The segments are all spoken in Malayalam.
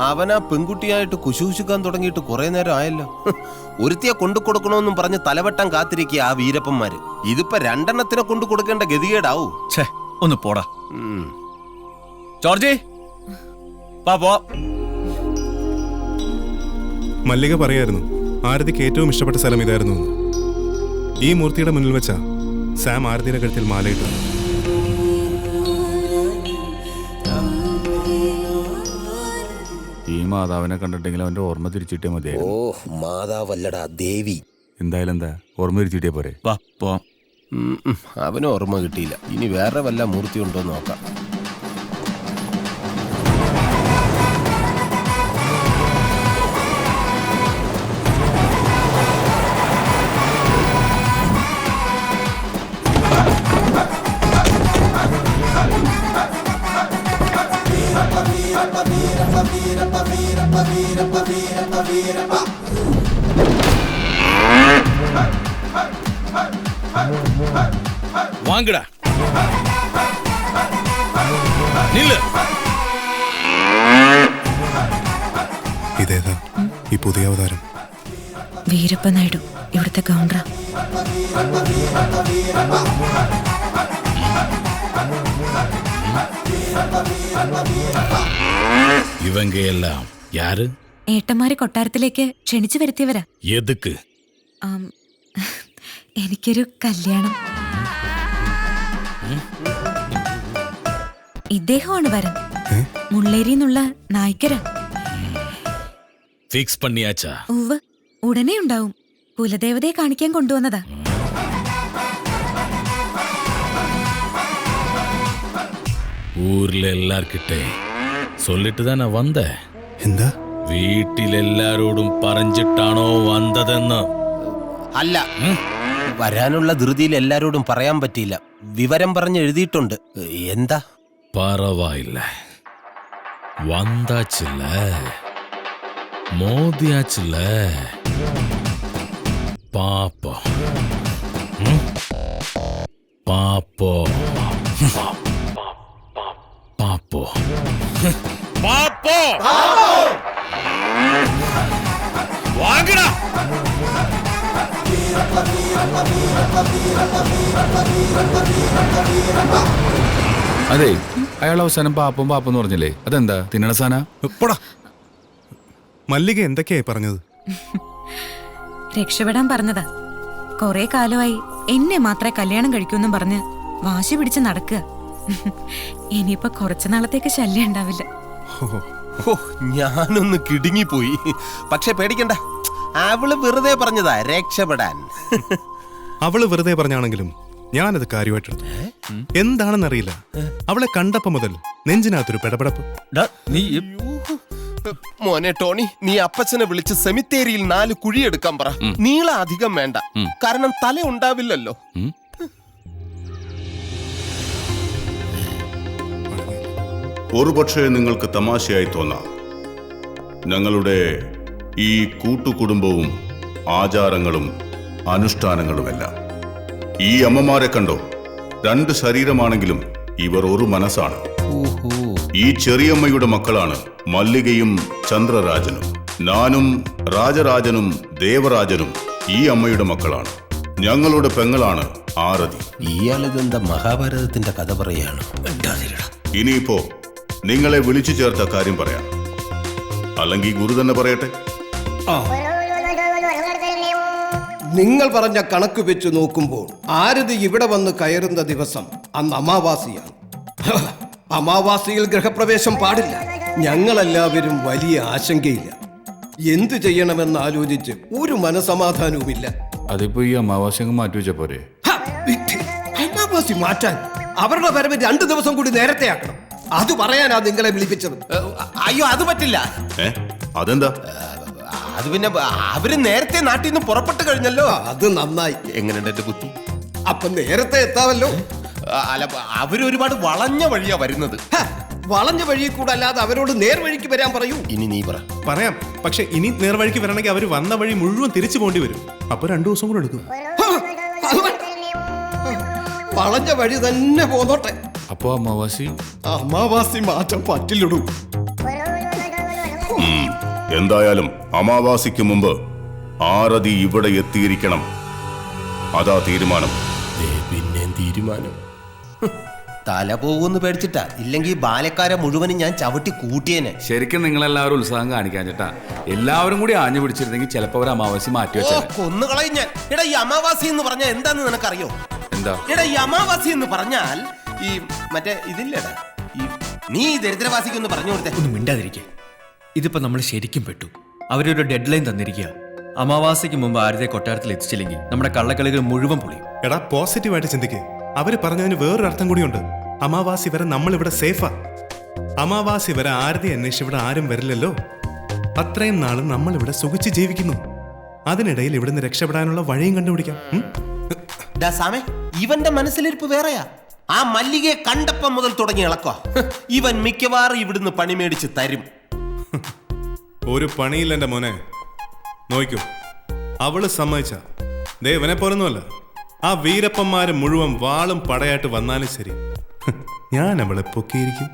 അവനാ പെൺകുട്ടിയായിട്ട് കുശുകുശുക്കാൻ തുടങ്ങിയിട്ട് കുറെ നേരം ആയല്ലോ. ഒരുത്തിയെ കൊണ്ടു കൊടുക്കണമെന്നും പറഞ്ഞ് തലവെട്ടാൻ കാത്തിരിക്കുക ആ വീരപ്പന്മാര്. ഇതിപ്പോ രണ്ടെണ്ണത്തിനെ കൊണ്ടു കൊടുക്കേണ്ട ഗതികേടാവൂ. ഒന്ന് പോടാ ജോർജി. പോ. മല്ലിക പറയായിരുന്നു ആരതിക്ക് ഏറ്റവും ഇഷ്ടപ്പെട്ട സ്ഥലം ഇതായിരുന്നു. ഈ മൂർത്തിയുടെ മുന്നിൽ വെച്ചാ സാം ആരതിയുടെ കഴുത്തിൽ മാലയിട്ടു. ഈ മാതാവിനെ കണ്ടിട്ടെങ്കിൽ അവന്റെ ഓർമ്മ തിരിച്ചിട്ടേ മതി. ഓ മാതാവല്ലടാ ദേവി. എന്തായാലും എന്താ ഓർമ്മ തിരിച്ചിട്ടേ പോരെ. അവന് ഓർമ്മ കിട്ടിയില്ല. ഇനി വേറെ വല്ല മൂർത്തി ഉണ്ടോ നോക്കാം. വാങ്ങടാ നില്ല്. ഇതേതാ ഈ പുതിയ അവതാരം? വീരപ്പ നായിഡു, ഇവിടുത്തെ ഗവർണർ. ഇവങ്ക എല്ലാം യാര്? ഏട്ടന്മാരെ കൊട്ടാരത്തിലേക്ക് ക്ഷണിച്ചു വരുത്തിയവരാ. എതുക്ക്? എനിക്കൊരു കല്യാണം. ഇദ്ദേഹമാണ് വരൻ. മുള്ളേരിന്നുള്ള നായ്ക്കര. ഫിക്സ് പണിയാച്ചാ? ഉവ്വ്, ഉടനെ ഉണ്ടാവും. കുലദേവതയെ കാണിക്കാൻ കൊണ്ടുവന്നതാ. ഊരിലെ എല്ലാർക്കിട്ടെ சொல்லிட்டுதானே വந்த? എന്താ? വീട്ടിലെല്ലാരോടും പറഞ്ഞിട്ടാണോ വന്നതെന്ന്? അല്ല, വരാനുള്ള ധൃതിയിൽ എല്ലാരോടും പറയാൻ പറ്റിയില്ല. വിവരം പറഞ്ഞ് എഴുതിയിട്ടുണ്ട്. എന്താ? പറവായില്ല, വந்தாச்சுல, മോദിയാச்சுல, പാപ്പോ പാപ്പോ പാപ്പോ പാപ്പോ വാങ്ങടാ. അതെ, അയാൾ അവസാനം പാപ്പം പാപ്പെന്ന് പറഞ്ഞില്ലേ, അതെന്താ തിന്നണ സാന? മല്ലിക എന്തൊക്കെയായി പറഞ്ഞത്? രക്ഷപ്പെടാൻ പറഞ്ഞതാ. കൊറേ കാലമായി എന്നെ മാത്രമേ കല്യാണം കഴിക്കൂന്നും പറഞ്ഞ് വാശി പിടിച്ച് നടക്കുക. ഇനിയിപ്പൊ കുറച്ചു നാളത്തേക്ക് ശല്യം ഉണ്ടാവില്ല. ഞാനൊന്ന് കിടുങ്ങിപ്പോയി. പക്ഷെ പേടിക്കണ്ട, അവള് വെറുതെ പറഞ്ഞതാ രക്ഷപ്പെടാൻ. അവള് വെറുതെ പറഞ്ഞാണെങ്കിലും ഞാനത് കാര്യമായിട്ടെടുത്തു. എന്താണെന്നറിയില്ല, അവളെ കണ്ടപ്പോ മുതൽ നെഞ്ചിനകത്തൊരു പെടപെടപ്പ്. മോനെ ടോണി, നീ അപ്പച്ചനെ വിളിച്ച് സെമിത്തേരിയിൽ 4 കുഴിയെടുക്കാൻ പറ. നീളം അധികം വേണ്ട, കാരണം തല ഉണ്ടാവില്ലല്ലോ. ഒരുപക്ഷെ നിങ്ങൾക്ക് തമാശയായി തോന്നാം, ഞങ്ങളുടെ ഈ കൂട്ടുകുടുംബവും ആചാരങ്ങളും അനുഷ്ഠാനങ്ങളുമെല്ലാം. ഈ അമ്മമാരെ കണ്ടോ? 2 ശരീരമാണെങ്കിലും ഇവർ ഒരു മനസ്സാണ്. ഈ ചെറിയമ്മയുടെ മക്കളാണ് മല്ലികയും ചന്ദ്രരാജനും. ഞാനും രാജരാജനും ദേവരാജനും ഈ അമ്മയുടെ മക്കളാണ്. ഞങ്ങളുടെ പെങ്ങളാണ് ആരതി. ഇയാളിതെന്താ മഹാഭാരതത്തിന്റെ കഥ പറയാണ്? ഇനിയിപ്പോ നിങ്ങളെ വിളിച്ചു ചേർത്ത കാര്യം പറയാം, അല്ലെങ്കിൽ ഗുരു തന്നെ പറയട്ടെ. നിങ്ങൾ പറഞ്ഞ കണക്ക് വെച്ച് നോക്കുമ്പോൾ ആരതി ഇവിടെ വന്ന് കയറുന്ന ദിവസം അന്ന് അമാവാസിയാണ്. അമാവാസിയിൽ ഗൃഹപ്രവേശം പാടില്ല. ഞങ്ങളെല്ലാവരും വലിയ ആശങ്കയില്ല. എന്തു ചെയ്യണമെന്ന് ആലോചിച്ച് ഒരു മനസമാധാനവുമില്ല. അതിപ്പോ ഈ അമാവാസ്യ മാറ്റി വെച്ച പോരെ? അമാവാസി മാറ്റാൻ അവരുടെ വരവ് 2 ദിവസം കൂടി നേരത്തെ ആക്കണം. അത് പറയാനാ നിങ്ങളെ വിളിപ്പിച്ചത്. അയ്യോ, അത് പറ്റില്ല. അതെന്താ? അത് പിന്നെ അവര് നേരത്തെ നാട്ടിൽ നിന്ന് പുറപ്പെട്ടു കഴിഞ്ഞല്ലോ. അത് നന്നായി. എങ്ങനെയുണ്ട് എന്റെ ബുദ്ധി? അപ്പൊ നേരത്തെ എത്താവല്ലോ. അല്ല, അവര് ഒരുപാട് വളഞ്ഞ വഴിയാ വരുന്നത്. വളഞ്ഞ വഴി കൂടെ അല്ലാതെ അവരോട് നേർവഴിക്ക് വരാൻ പറയൂ. ഇനി നീ പറ. പറയാം, പക്ഷെ ഇനി നേർവഴിക്ക് വരണമെങ്കിൽ അവര് വന്ന വഴി മുഴുവൻ തിരിച്ചു പോണ്ടി വരും. അപ്പൊ 2 ദിവസം കൂടെ എടുക്കും. വളഞ്ഞ വഴി തന്നെ പോന്നോട്ടെ. അപ്പൊ അമാവാസി മാറ്റാൻ പറ്റില്ലടൂ. എന്തായാലും അമാവാസിക്ക് മുമ്പ് ആരതി ഇവിടെ എത്തിയിരിക്കണം. അതാ തീരുമാനം. പിന്നെ തീരുമാനം തല പോകുമെന്ന് പേടിച്ചിട്ടാ, ഇല്ലെങ്കിൽ ബാലക്കാരെ മുഴുവനും ഞാൻ ചവിട്ടി കൂട്ടിയേനെ. ശരിക്കും നിങ്ങളെല്ലാവരും ഉത്സാഹം കാണിക്കാൻ ചേട്ടാ. എല്ലാവരും കൂടി ആഞ്ഞു പിടിച്ചിരുന്നെങ്കിൽ ചിലപ്പോ ഒരു അമാവാസി മാറ്റി വെച്ചാൽ. കൊന്നുകളയും ഞാൻ. എടാ ഈ അമാവാസി എന്ന് പറഞ്ഞാൽ എന്താന്ന് നിനക്കറിയോ? എന്താ? എടാ ഈ അമാവാസി എന്ന് പറഞ്ഞാൽ ഈ മറ്റേ ഇതില്ലടാ, ഈ നീ ദരിദ്രവാസിക്കൊന്ന് പറഞ്ഞു കൊടുത്തേ. ഒന്ന് മിണ്ടാതിരിക്കേ. ഇതിപ്പോ നമ്മൾ ശരിക്കും പെട്ടു. അവരൊരു ഡെഡ് ലൈൻ തന്നിരിക്കുക. അമാവാസിക്ക് മുമ്പ് ആരതിയെ കൊട്ടാരത്തിൽ എത്തിച്ചില്ലെങ്കിൽ നമ്മുടെ കള്ളക്കളികൾ മുഴുവൻ പൊളിയും. എടാ പോസിറ്റീവായിട്ട് ചിന്തിക്ക്. അവര് പറഞ്ഞതിന് വേറൊരു അർത്ഥം കൂടിയുണ്ട്. അമാവാസി വരെ നമ്മൾ ഇവിടെ സേഫാ. അമാവാസി വരെ ആരതി അന്വേഷിച്ച് ഇവിടെ ആരും വരില്ലല്ലോ. അത്രയും നാളും നമ്മൾ ഇവിടെ സുഖിച്ച് ജീവിക്കുന്നു. അതിനിടയിൽ ഇവിടുന്ന് രക്ഷപ്പെടാനുള്ള വഴിയും കണ്ടുപിടിക്കാം. ഡാ സാമേ, ഇവന്റെ മനസ്സിലിരിപ്പ് വേറെയാ. ആ മല്ലികയെ കണ്ടപ്പം മുതൽ തുടങ്ങി ഇളക്കുക. ഇവൻ മിക്കവാറും ഇവിടുന്ന് പണി മേടിച്ച് തരും. ഒരു പണിയില്ല എന്റെ മോനെ. നോക്കൂ, അവള് സമ്മതിച്ച ദേവനെ പോലൊന്നുമല്ല. ആ വീരപ്പന്മാര് മുഴുവൻ വാളും പടയായിട്ട് വന്നാലും ശരി, ഞാൻ അവളെ പൊക്കിയിരിക്കും.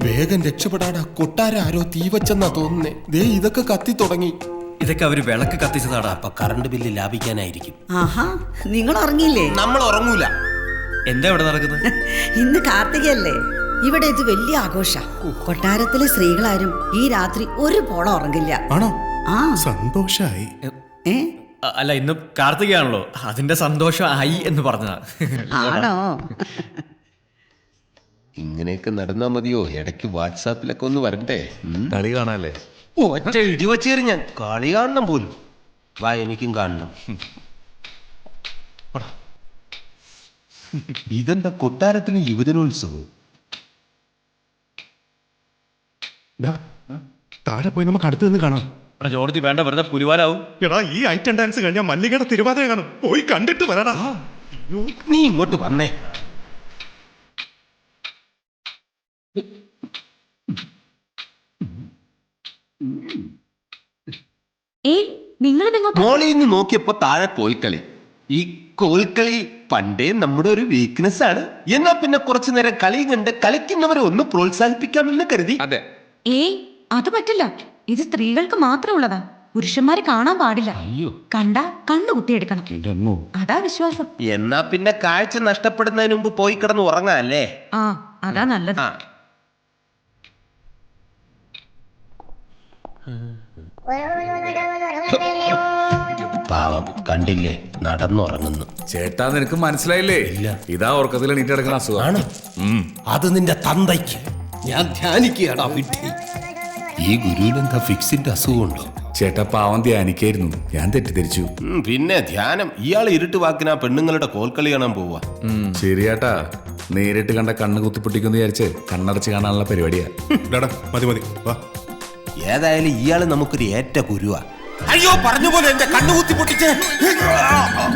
വേഗം രക്ഷപ്പെടാടാ. കൊട്ടാര ആരോ തീവച്ചെന്നാ തോന്നുന്നേ. ദേ ഇതൊക്കെ കത്തി തുടങ്ങി. ഇതൊക്കെ അവര് വിളക്ക് കത്തിച്ചതാടാ. അപ്പൊ കറണ്ട് ബില്ല് ലാഭിക്കാനായിരിക്കും. ആഹാ, നിങ്ങൾ ഉറങ്ങിയില്ലേ? നമ്മൾ ഉറങ്ങൂല. എന്താ ഇവിടെ നടക്കുന്നത്? ഇന്ന് കാർത്തികയല്ലേ? ഇവിടെ ഇത് വലിയ ആഘോഷ. കൊട്ടാരത്തിലെ സ്ത്രീകളാരും ഈ രാത്രി ഒരു പോളം ഉറങ്ങില്ല. ആണോ? ആ സന്തോഷായി. ഏ അല്ല, ഇന്ന് കാർത്തികയാണല്ലോ, അതിന്റെ സന്തോഷം ആയി എന്ന് പറഞ്ഞതാ. ആണോ? ഇങ്ങനെയൊക്കെ നടന്നാ മതിയോ? ഇടയ്ക്ക് വാട്സാപ്പിലൊക്കെ ഒന്ന് വരണ്ടേ? കളി കാണാല്ലേ? ഒറ്റ ഇടിവച്ചേറി ഞാൻ. കളി കാണണം പോലും. വാ, എനിക്കും കാണണം. ഇതെന്താ കൊട്ടാരത്തിന് യുവജനോത്സവം? താഴെ പോയി നമുക്ക് അടുത്ത് നിന്ന് കാണാം. ജോർജ് വേണ്ട, വെറുതെ പുലിവാലാവും. എടാ, ഈ ഐറ്റം ഡാൻസ് കഴിഞ്ഞാൽ മല്ലികയുടെ തിരുവാതിര കാണും. പോയി കണ്ടിട്ട് വരടാ. നീ ഇങ്ങോട്ട് വന്നേ. മോളിൽ നിന്ന് നോക്കിയപ്പോ താഴെ കോൽക്കളി. ഈ കോൽക്കളി പണ്ടേ നമ്മുടെ ഒരു വീക്ക്നെസ് ആണ്. എന്നാ പിന്നെ കുറച്ചു നേരം കളി കണ്ട് കളിക്കുന്നവരെ ഒന്ന് പ്രോത്സാഹിപ്പിക്കാമെന്ന് കരുതി. അതെ. അത് പറ്റില്ല. ഇത് സ്ത്രീകൾക്ക് മാത്രമുള്ളതാ. പുരുഷന്മാര് കാണാൻ പാടില്ല. കണ്ടാ കണ്ണു കുത്തിയെടുക്കണം. അതാ വിശ്വാസം. എന്നാ പിന്നെ കാഴ്ച നഷ്ടപ്പെടുന്നതിന് മുമ്പ് പോയി കിടന്ന് ഉറങ്ങാല്ലേ? ആ, അതാ നല്ലത്. പാവം കണ്ടില്ലേ, നടന്നുറങ്ങുന്നു. ചേട്ടാ, നിനക്ക് മനസ്സിലായില്ലേ? ഇല്ല. ഇതാ ഉറക്കത്തിൽ എണീറ്റ് കിടക്കുന്ന അസുഖമാണ്. അത് നിന്റെ തന്തയ്ക്ക്. ഞാൻ ധ്യാനിക്കുകയാടാ വിട്ടി. ഈ ഗുരുവിനെന്താ ഫിക്സിന്റെ അസുഖമുണ്ടോ? ചേട്ടാ, പാവം ധ്യാനിക്കായിരുന്നു. ഞാൻ തെറ്റിദ്ധരിച്ചു. പിന്നെ ധ്യാനം. ഇയാൾ ഇരുട്ട് വാക്കിനാ പെണ്ണുങ്ങളുടെ കോൽക്കളി കാണാൻ പോവാ. ശരിയാട്ടാ, നേരിട്ട് കണ്ട കണ്ണ് കുത്തിപ്പൊട്ടിക്കുന്നു വിചാരിച്ച് കണ്ണടച്ച് കാണാനുള്ള പരിപാടിയാ. മതി മതി, വാ. ഏതായാലും ഇയാള് നമുക്കൊരു ഏറ്റ ഗുരുവാ. അയ്യോ, പറഞ്ഞ പോലെ എന്റെ കണ്ണു കുത്തി പൊട്ടിച്ച്.